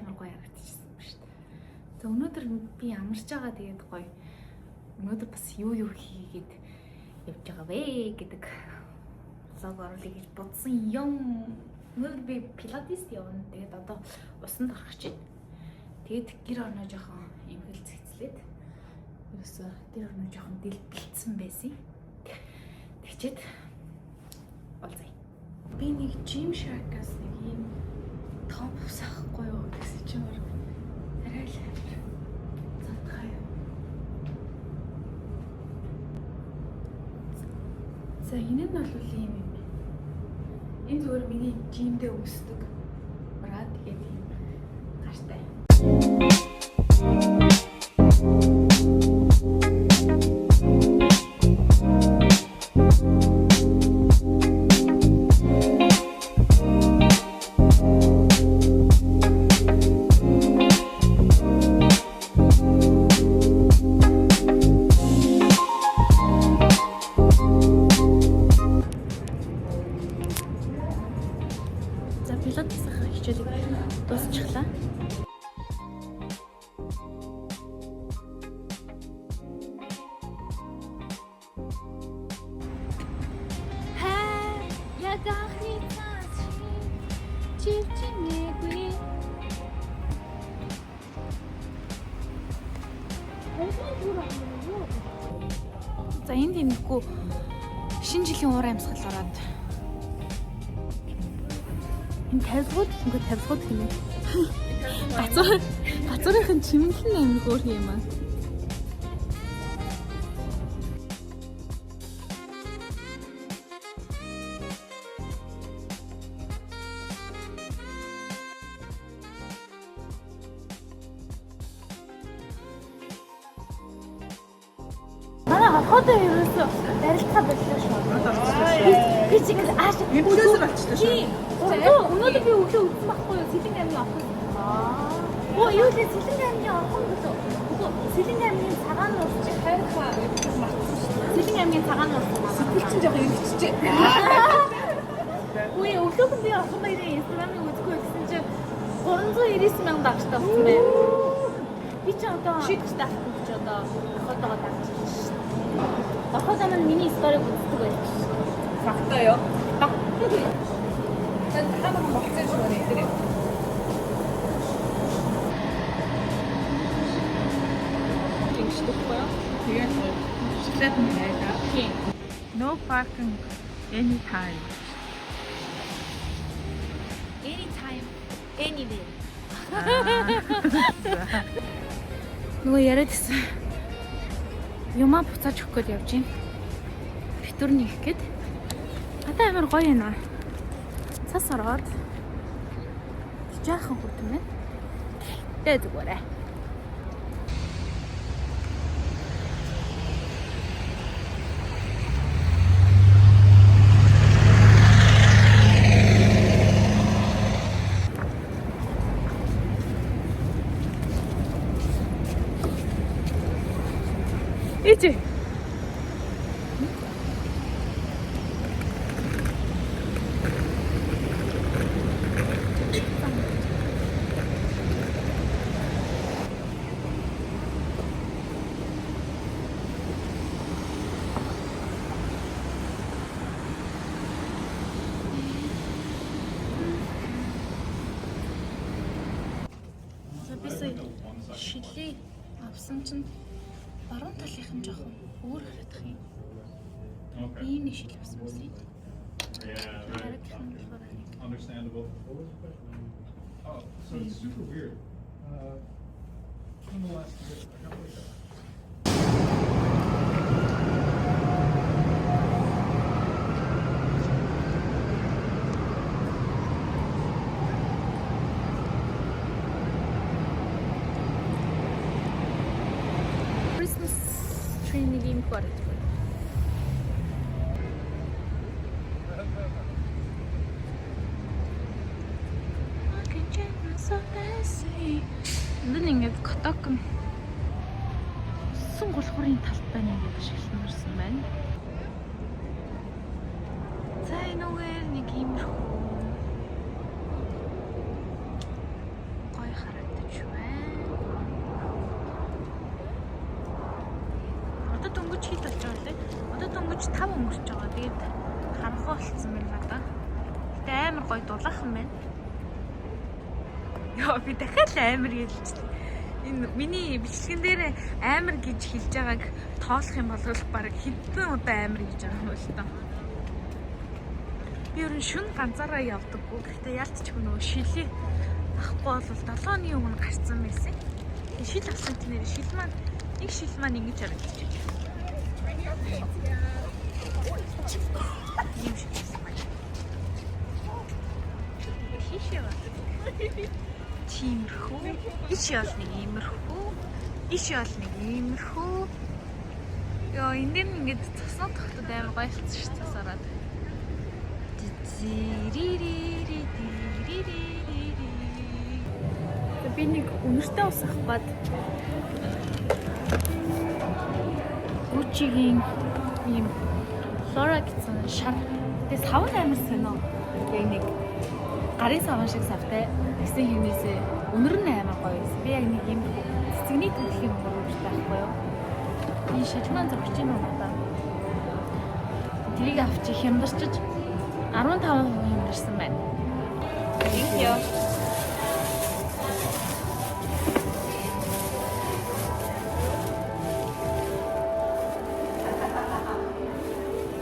амар гоё харагдчихсан юм шүү дээ. За өнөөдөр би амарч байгаа тэгээд гоё. Өнөөдөр бас юу хийгээд явж байгаа вэ гэдэг влог оруулах гэж бодсон юм. Өнөөдөр би пилатест явна. Тэгээд одоо усанд гарах гэж байна. Тэгээд гэр орноо жоохон эмхэл цэцлээд ерөөсөө гэр орноо жоохон дэлбэлцсэн байсан. Тэгчээд олзай. Би нэг Gymshark-аас нэг юм топ авахгүй юу гэсэн чинь арай л цантгаа юм. За энэ нь бол юм. Энэ зүгээр миний жимдээ өмсдөг. Бра тэгээд юм гаштай. Дуусчихлаа. За энд тиймэрхүү шинэ жилийн уур амьсгал ороод энэ 50-ууд хэмээн. Газрын чимэглэн амир хөөх юм аа. Манай хотод ерөөсөө барилдахаа боллоо шүү. Би чиг ааш эмчнээс болчихлоо шүү. Өнөөдөр би өглөө үзсэн байхгүй юу? Сэлэн аймгийн орхон. Оо юу лээ Сэлэн аймгийн орхон гэдэг. Сэлэн аймгийн цагаан уурч хайрхаа гэдэг мартсан шүү. Сэлэн аймгийн цагаан уурч. Сэтгүүлчин жоохон ингэчжээ. Үгүй өглөөхөн би орхон баярын инстаграмыг үзэхгүй гэсэн чинь 399 мянга дагчтай болсон бэ. Би ч одоо шийдэж чи одоо хотоогоо дагч шүү. Орхоод маань миний сториг үздэг байх. Фактаа ёо. Дан хамаг болцсон шүү нэ тэр. Ингэжтэхгүй юу? Тэгээд шиглээд нь байлаа. Тийм. No parking anytime. Anytime, anywhere. Нөгөө яриад гэсэн. Юмаа буцааж өгөх гээд явж байна. Битүүр нэг гээд. Одоо амар гоё юм аа. Цас ороод жаахан хүрдэн байна. Тэ зүгээрээ. Ичи. Шилээ авсан чинь баруун талынх нь жоохон өөр харагдах юм. Ийм нэг шил авсан байсан. Understandable. Oh, so it's super weird. In the last year, a couple of years. Christmas tree нэг юм гараад байна. Энд ингээд Котокон сон гулхуурын талд байна гэж ашигласан байна. За энэ үгээр нэг иймэрхүү гоё харагдана. дөнгөж хэд болж байгаа лээ. Одоо дөнгөж 5 өнгөрч байгаа. Тэгээд харанхуй болцсон байна надаа. Гэтэ амар гоё дулаахан байна. Яа би дахиад амар хэлчихлээ. Энэ миний бичлэгэн дээр амар гэж хэлж байгааг тоолох юм бол баг хэдэн удаа амар гэж байгаа юм л та. Би ер нь шүн ганцаараа явдаггүй. Гэхдээ яалтчгүй нөгөө шилээ авахгүй бол 7 оны өмнө гарцсан байсан. Шил авсан тийм нэр шил маань нэг шил маань ингэж харагдаж байна. Ийм шиг байна. Хишээ ба. Тиймэрхүү. Иш ял нэг иймэрхүү. Иш ял нэг иймэрхүү. Яа энэ дэр ингэж цаснаа тогтод амар гайхалтай ш цасараад. Би нэг өнөртэй ус авах гээд Gucci-гийн ийм Flora гэсэн шар. Тэгээ савн амар сонио. Тэгээ нэг гарын савн шиг савтай. Гэсэн хэмээсээ өнөр нь амар гоё байсан. Би яг нэг ийм цэцэгний төлөхийн мөрөж байхгүй юу? Би шижман зурж ийн удаа. Тэрийг авчих хямдарчиж 15% хямдарсан байна. Thank you.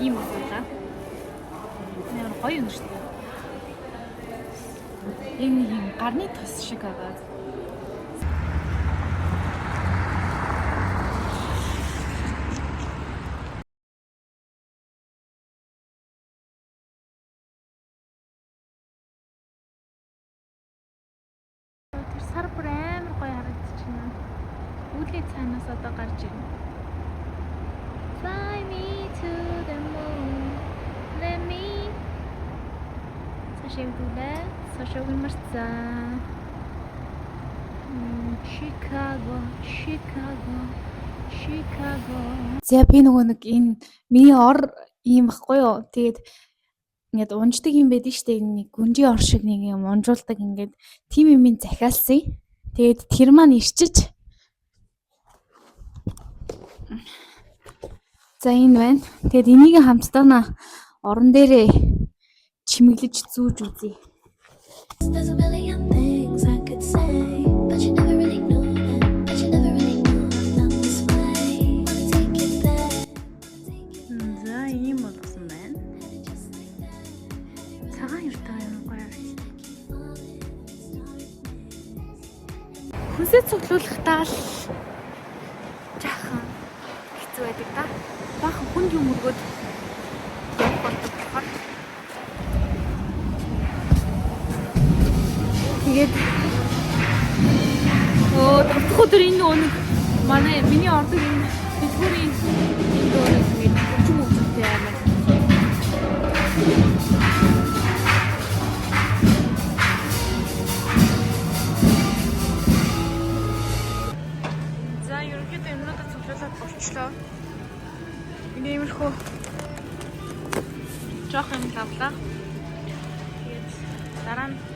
Ийм байна. Нэр гоё юм шүү дээ. Энэ юм гарны тос шиг агаад. Тэр сар бүр амар гоё харагдчихна. Үүдний цаанаас одоо гарч ирнэ. Fly me to the moon. Let me. Сашивдулаа. Сашивын марцаа. Chicago, Chicago, Chicago. За би нөгөө нэг энэ миний ор ийм баггүй юу. Тэгээд ингээд унждаг юм байдаг штэ, нэг гүнжийн ор шиг нэг юм унжуулдаг ингээд тийм юм захиалсан. Тэгээд тэр маань ирчиж. За энэ байна. Тэгээд энийг хамтдаа орон дээрээ чимэглэж зүүж үзье. There's a million things I could say, but you never really knew them. But you never really knew I felt this way. Wanna take it back. За ийм болсон байна. Цагаан юртай юм гоё. Хүнсээ цуглуулахдаа л жаахан хэцүү байдаг да. Баахан хүнд юм өргөд явах болдог болохоор. Тэгээд тавтах өдөр энэ нэг манай миний ордог энэ дэлгүүрийн энэ дөрөв ингэ өчм өгчтэй амар. За ерөнхийдөө юмнуудаа цуглуулад болчлоо. Энэ иймэрхүү жоох юм лавлаа. Тэгээд дараа нь